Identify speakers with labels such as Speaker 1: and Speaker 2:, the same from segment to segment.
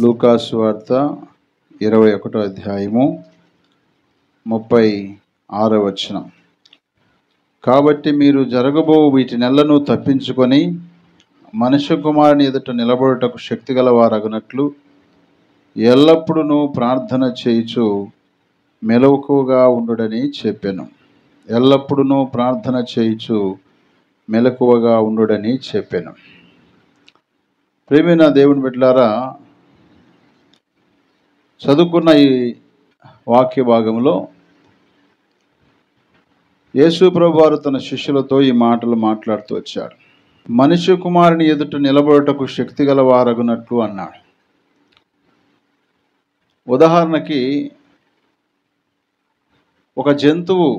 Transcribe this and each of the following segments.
Speaker 1: లూకా సువార్త 21వ అధ్యాయము 36వ వచనం. కాబట్టి మీరు జరగబో వీటి నెలను తప్పించుకొని మనుష్య కుమారుని ఎదుట నిలబడుటకు శక్తిగల వారగునట్లు ఎల్లప్పుడూ ప్రార్థన చేయుచు మెలకువగా ఉండుడని చెప్పాను. ఎల్లప్పుడూ ప్రార్థన చేయుచు మెలకువగా ఉండుడని చెప్పాను. ప్రియమైన దేవుని బిడ్డలారా, చదువుకున్న ఈ వాక్య భాగంలో యేసు ప్రభువు వారు తన శిష్యులతో ఈ మాటలు మాట్లాడుతూ వచ్చాడు. మనుష్య కుమారుని ఎదుట నిలబడుటకు శక్తిగల వారగునట్లు అన్నాడు. ఉదాహరణకి ఒక జంతువు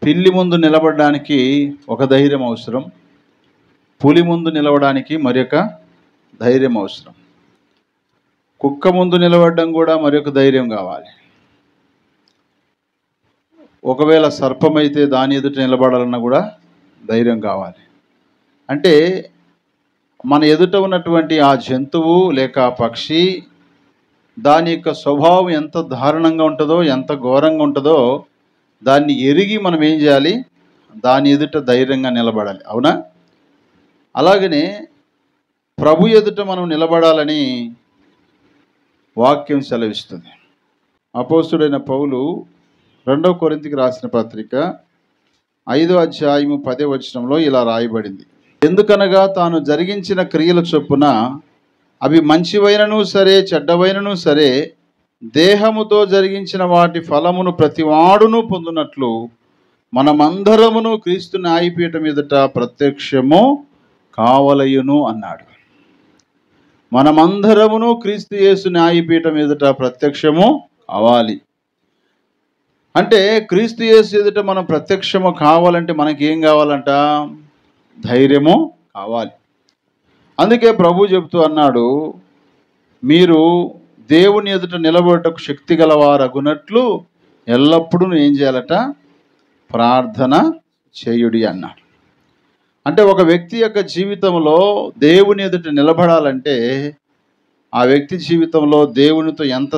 Speaker 1: పిల్లి ముందు నిలబడడానికి ఒక ధైర్యం అవసరం, పులి ముందు నిలవడానికి మరొక ధైర్యం అవసరం, కుక్క ముందు నిలబడడం కూడా మరొక ధైర్యం కావాలి. ఒకవేళ సర్పం అయితే దాని ఎదుట నిలబడాలన్నా కూడా ధైర్యం కావాలి. అంటే మన ఎదుట ఉన్నటువంటి ఆ జంతువు లేక ఆ పక్షి దాని యొక్క స్వభావం ఎంత దారుణంగా ఉంటుందో, ఎంత ఘోరంగా ఉంటుందో దాన్ని ఎరిగి మనం ఏం చేయాలి? దాని ఎదుట ధైర్యంగా నిలబడాలి. అవునా? అలాగనే ప్రభు ఎదుట మనం నిలబడాలని వాక్యం సెలవిస్తుంది. అపోస్తుడైన పౌలు 2వ కొరింథీకి రాసిన పత్రిక 5వ అధ్యాయము 10వ వచనంలో ఇలా రాయబడింది. ఎందుకనగా తాను జరిగించిన క్రియల చొప్పున అవి మంచివైనను సరే చెడ్డవైనను సరే దేహముతో జరిగించిన వాటి ఫలమును ప్రతివాడును పొందునట్లు మనమందరమును క్రీస్తు న్యాయపీఠం ఎదుట ప్రత్యక్షము కావలయును అన్నాడు. మనమందరమును క్రీస్తు యేసు న్యాయపీఠం ఎదుట ప్రత్యక్షము కావాలి. అంటే క్రీస్తు యేసు ఎదుట మనం ప్రత్యక్షము కావాలంటే మనకి ఏం కావాలంట? ధైర్యము కావాలి. అందుకే ప్రభు చెబుతూ అన్నాడు, మీరు దేవుని ఎదుట నిలబడటకు శక్తి గలవారగునట్లు ఎల్లప్పుడూ ఏం చేయాలట? ప్రార్థన చేయుడి అన్నాడు. అంటే ఒక వ్యక్తి యొక్క జీవితంలో దేవుని ఎదుట నిలబడాలంటే ఆ వ్యక్తి జీవితంలో దేవునితో ఎంత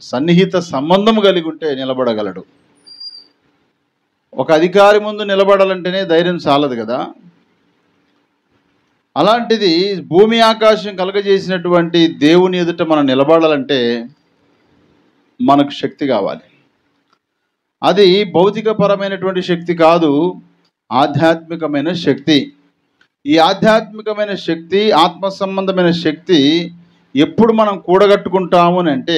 Speaker 1: సన్నిహిత సంబంధము కలిగి ఉంటే నిలబడగలడు. ఒక అధికారి ముందు నిలబడాలంటేనే ధైర్యం చాలదు కదా. అలాంటిది భూమి ఆకాశం కలగజేసినటువంటి దేవుని ఎదుట మనం నిలబడాలంటే మనకు శక్తి కావాలి. అది భౌతికపరమైనటువంటి శక్తి కాదు, ఆధ్యాత్మికమైన శక్తి. ఈ ఆధ్యాత్మికమైన శక్తి, ఆత్మ సంబంధమైన శక్తి ఎప్పుడు మనం కూడగట్టుకుంటాము అని అంటే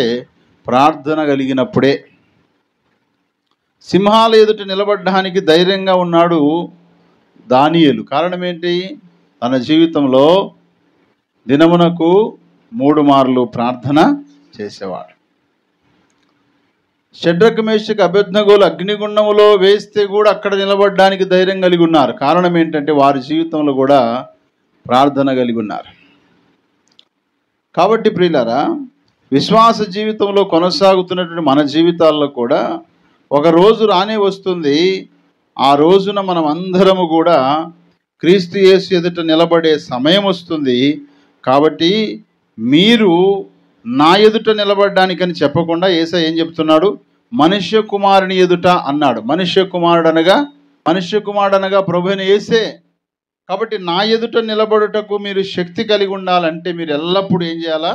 Speaker 1: ప్రార్థన కలిగినప్పుడే. సింహాల ఎదుట నిలబడడానికి ధైర్యంగా ఉన్నాడు దానియేలు. కారణం ఏంటి? తన జీవితంలో దినమునకు 3 మార్లు ప్రార్థన చేసేవాడు. షడ్రకు మేషకు అబేద్నెగోలు అగ్నిగుండములో వేస్తే కూడా అక్కడ నిలబడడానికి ధైర్యం కలిగి ఉన్నారు. కారణం ఏంటంటే వారి జీవితంలో కూడా ప్రార్థన కలిగి ఉన్నారు. కాబట్టి ప్రియులారా, విశ్వాస జీవితంలో కొనసాగుతున్నటువంటి మన జీవితాల్లో కూడా ఒక రోజు రానే వస్తుంది. ఆ రోజున మనం అందరము కూడా క్రీస్తు యేసు ఎదుట నిలబడే సమయం వస్తుంది. కాబట్టి మీరు నా ఎదుట నిలబడడానికని చెప్పకుండా యేసయ్య ఏం చెప్తున్నాడు? మనుష్య కుమారుని ఎదుట అన్నాడు. మనుష్య కుమారుడు అనగా ప్రభువైన యేసే. కాబట్టి నా ఎదుట నిలబడుటకు మీరు శక్తి కలిగి ఉండాలంటే మీరు ఎల్లప్పుడూ ఏం చేయాలా?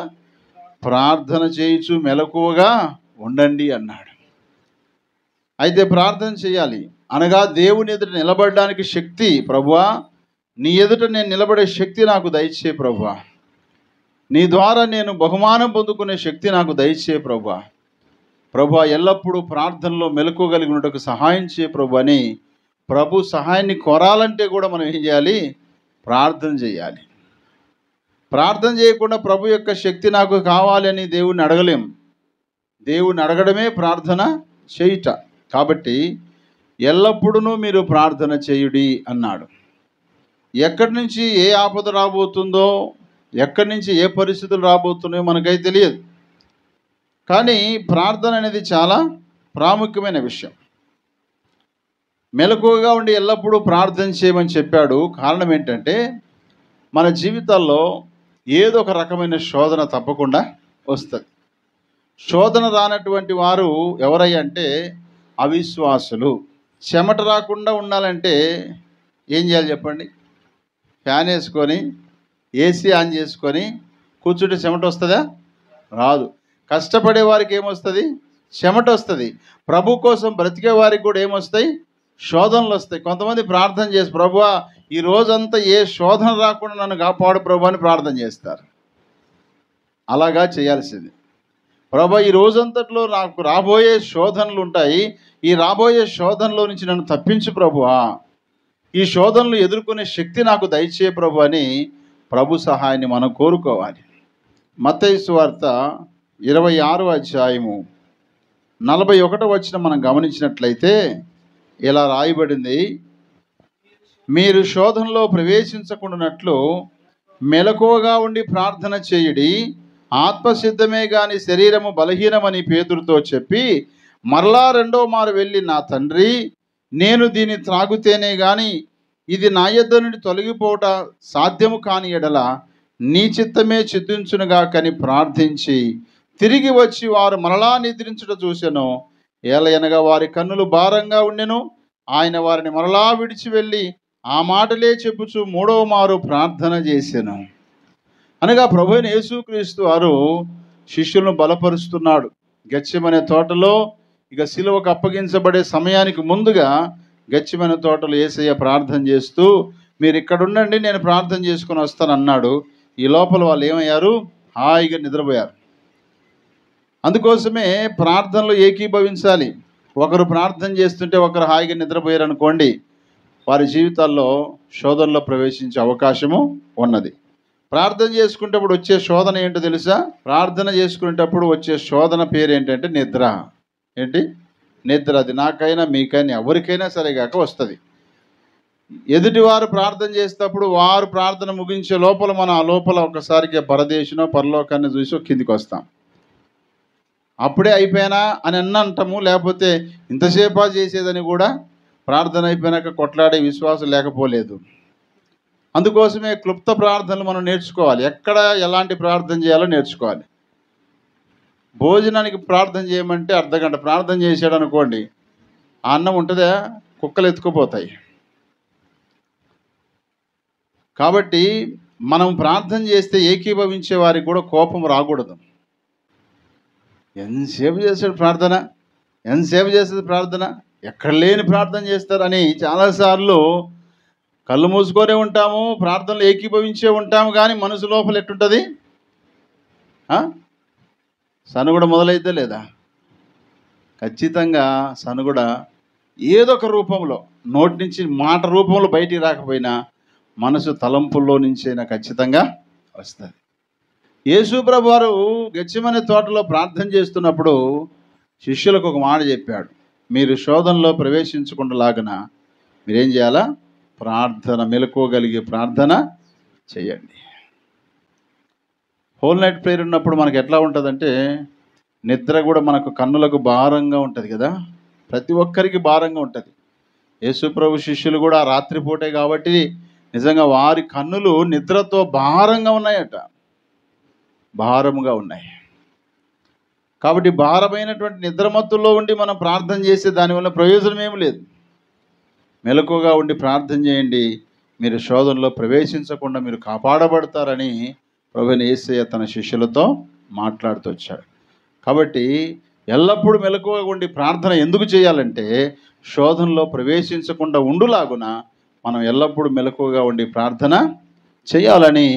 Speaker 1: ప్రార్థన చేయుచు మెలకువగా ఉండండి అన్నాడు. అయితే ప్రార్థన చేయాలి అనగా దేవుని ఎదుట నిలబడడానికి శక్తి, ప్రభువా నీ ఎదుట నేను నిలబడే శక్తి నాకు దయచే ప్రభువా, నీ ద్వారా నేను బహుమానం పొందుకునే శక్తి నాకు దయచే ప్రభువా, ప్రభువా ఎల్లప్పుడూ ప్రార్థనలో మెలకువగలిగి ఉండటకు సహాయం చేయ ప్రభు అని ప్రభు సహాయాన్ని కోరాలంటే కూడా మనం ఏం చేయాలి? ప్రార్థన చేయాలి. ప్రార్థన చేయకుండా ప్రభు యొక్క శక్తి నాకు కావాలి అని దేవుణ్ణి అడగలేం. దేవుణ్ణి అడగడమే ప్రార్థన చేయుట. కాబట్టి ఎల్లప్పుడూ మీరు ప్రార్థన చేయుడి అన్నాడు. ఎక్కడి నుంచి ఏ ఆపద రాబోతుందో, ఎక్కడి నుంచి ఏ పరిస్థితులు రాబోతున్నాయో మనకైతే తెలియదు. కానీ ప్రార్థన అనేది చాలా ప్రాముఖ్యమైన విషయం. మెలకువగా ఉండి ఎల్లప్పుడూ ప్రార్థన చేయమని చెప్పాడు. కారణం ఏంటంటే మన జీవితాల్లో ఏదో ఒక రకమైన శోధన తప్పకుండా వస్తుంది. శోధన రానటువంటి వారు ఎవరయ్యా అంటే అవిశ్వాసులు. చెమట రాకుండా ఉండాలంటే ఏం చేయాలి చెప్పండి? ఫ్యాన్ వేసుకొని ఏసీ ఆన్ చేసుకొని కూర్చుంటే చెమట వస్తుందా? రాదు. కష్టపడే వారికి ఏమొస్తుంది? చెమట వస్తుంది. ప్రభు కోసం బ్రతికే వారికి కూడా ఏమొస్తాయి? శోధనలు వస్తాయి. కొంతమంది ప్రార్థన చేసి, ప్రభువా ఈ రోజంతా ఏ శోధన రాకుండా నన్ను కాపాడు ప్రభు అని ప్రార్థన చేస్తారు. అలాగా చేయాల్సింది. ప్రభు ఈ రోజంతట్లో నాకు రాబోయే శోధనలు ఉంటాయి, ఈ రాబోయే శోధనలో నుంచి నన్ను తప్పించు ప్రభువా, ఈ శోధనలు ఎదుర్కొనే శక్తి నాకు దయచే ప్రభు అని ప్రభు సహాయాన్ని మనం కోరుకోవాలి. మత్తయి సువార్త 26వ అధ్యాయము 41వ వచనం మనం గమనించినట్లయితే ఇలా రాయబడింది, మీరు శోధనలో ప్రవేశించకుండానట్లు మెలకువగా ఉండి ప్రార్థన చేయుడి, ఆత్మసిద్ధమే గాని శరీరము బలహీనమని పేతురుతో చెప్పి మరలా రెండో మారు వెళ్ళి, నా తండ్రి నేను దీన్ని త్రాగుతేనే గాని ఇది నా యొద్ద నుండి తొలగిపోవట సాధ్యము కాని ఎడల నీ చిత్తమే చిత్తించునుగా కని ప్రార్థించి తిరిగి వచ్చి వారు మరలా నిద్రించుట చూసెను. ఏలయనగా వారి కన్నులు భారంగా ఉండెను. ఆయన వారిని మరలా విడిచి వెళ్ళి ఆ మాటలే చెప్పుచు మూడవ మారు ప్రార్థన చేసెను. అనగా ప్రభువైన యేసుక్రీస్తు వారు శిష్యులను బలపరుస్తున్నాడు. గెత్సేమనే తోటలో ఇక సిలువకు అప్పగించబడే సమయానికి ముందుగా గెత్సేమనే తోటలో యేసయ్య ప్రార్థన చేస్తూ, మీరు ఇక్కడ ఉండండి, నేను ప్రార్థన చేసుకొని వస్తాను అన్నాడు. ఈ లోపల వాళ్ళు ఏమయ్యారు? హాయిగా నిద్రపోయారు. అందుకోసమే ప్రార్థనలో ఏకీభవించాలి. ఒకరు ప్రార్థన చేస్తుంటే ఒకరు హాయిగా నిద్రపోయారు అనుకోండి, వారి జీవితాల్లో శోధనలో ప్రవేశించే అవకాశము ఉన్నది. ప్రార్థన చేసుకునేటప్పుడు వచ్చే శోధన ఏంటో తెలుసా? ప్రార్థన చేసుకునేటప్పుడు వచ్చే శోధన పేరు ఏంటంటే నిద్ర. ఏంటి? నిద్ర. అది నాకైనా మీకైనా ఎవరికైనా సరే కాక వస్తుంది. ఎదుటివారు ప్రార్థన చేసేటప్పుడు వారు ప్రార్థన ముగించే లోపల మనం ఆ లోపల ఒకసారికి పరదేశనో పరలోకాన్ని చూసి కిందికి వస్తాం. అప్పుడే అయిపోయినా అని అంటాము, లేకపోతే ఇంతసేపా చేసేదని కూడా ప్రార్థన అయిపోయినాక కొట్లాడే విశ్వాసం లేకపోలేదు. అందుకోసమే క్లుప్త ప్రార్థనలు మనం నేర్చుకోవాలి. ఎక్కడ ఎలాంటి ప్రార్థన చేయాలో నేర్చుకోవాలి. భోజనానికి ప్రార్థన చేయమంటే అర్ధగంట ప్రార్థన చేశాడు అనుకోండి, ఆ అన్నం ఉంటుందా? కుక్కలు ఎత్తుకుపోతాయి. కాబట్టి మనం ప్రార్థన చేస్తే ఏకీభవించే వారికి కూడా కోపం రాకూడదు. ఎంతసేపు చేస్తాడు ప్రార్థన, ఎంతసేపు చేస్తుంది ప్రార్థన, ఎక్కడ లేని ప్రార్థన చేస్తారని చాలాసార్లు కళ్ళు మూసుకొనే ఉంటాము, ప్రార్థనలు ఏకీభవించే ఉంటాము, కానీ మనసు లోపల ఎట్టుంటుంది? సనుగుడ మొదలైతే లేదా? ఖచ్చితంగా సనుగుడ ఏదో ఒక రూపంలో, నోటి నుంచి మాట రూపంలో బయటికి రాకపోయినా మనసు తలంపుల్లో నుంచైనా ఖచ్చితంగా వస్తుంది. యేసు ప్రభు వారు గెత్సేమనే తోటలో ప్రార్థన చేస్తున్నప్పుడు శిష్యులకు ఒక మాట చెప్పాడు, మీరు శోధనలో ప్రవేశించకుండాలాగన మీరేం చేయాలా? ప్రార్థన, మెలకువగలిగే ప్రార్థన చేయండి. హోల్ నైట్ ప్రేయర్ ఉన్నప్పుడు మనకు ఎట్లా ఉంటుందంటే, నిద్ర కూడా మనకు కన్నులకు భారంగా ఉంటుంది కదా, ప్రతి ఒక్కరికి భారంగా ఉంటుంది. యేసు ప్రభు శిష్యులు కూడా రాత్రిపూటే కాబట్టి నిజంగా వారి కన్నులు నిద్రతో భారంగా ఉన్నాయట, భారముగా ఉన్నాయి. కాబట్టి భారమైనటువంటి నిద్రమత్తుల్లో ఉండి మనం ప్రార్థన చేసే దానివల్ల ప్రయోజనం ఏమి లేదు. మెలకువగా ఉండి ప్రార్థన చేయండి, మీరు శోధనలో ప్రవేశించకుండా మీరు కాపాడబడతారని ప్రభువైన యేసయ్య తన శిష్యులతో మాట్లాడుతూ వచ్చాడు. కాబట్టి ఎల్లప్పుడూ మెలకువగా ఉండి ప్రార్థన ఎందుకు చేయాలంటే, శోధనలో ప్రవేశించకుండా ఉండులాగున మనం ఎల్లప్పుడూ మెలకువగా ఉండి ప్రార్థన చేయాలని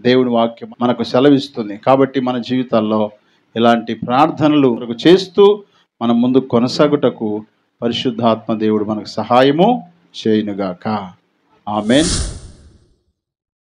Speaker 1: దేవుని వాక్యం మనకు సెలవిస్తుంది. కాబట్టి మన జీవితాల్లో ఇలాంటి ప్రార్థనలు చేస్తూ మనం ముందుకు కొనసాగుటకు పరిశుద్ధాత్మ దేవుడు మనకు సహాయము చేయునుగాక. ఆమేన్.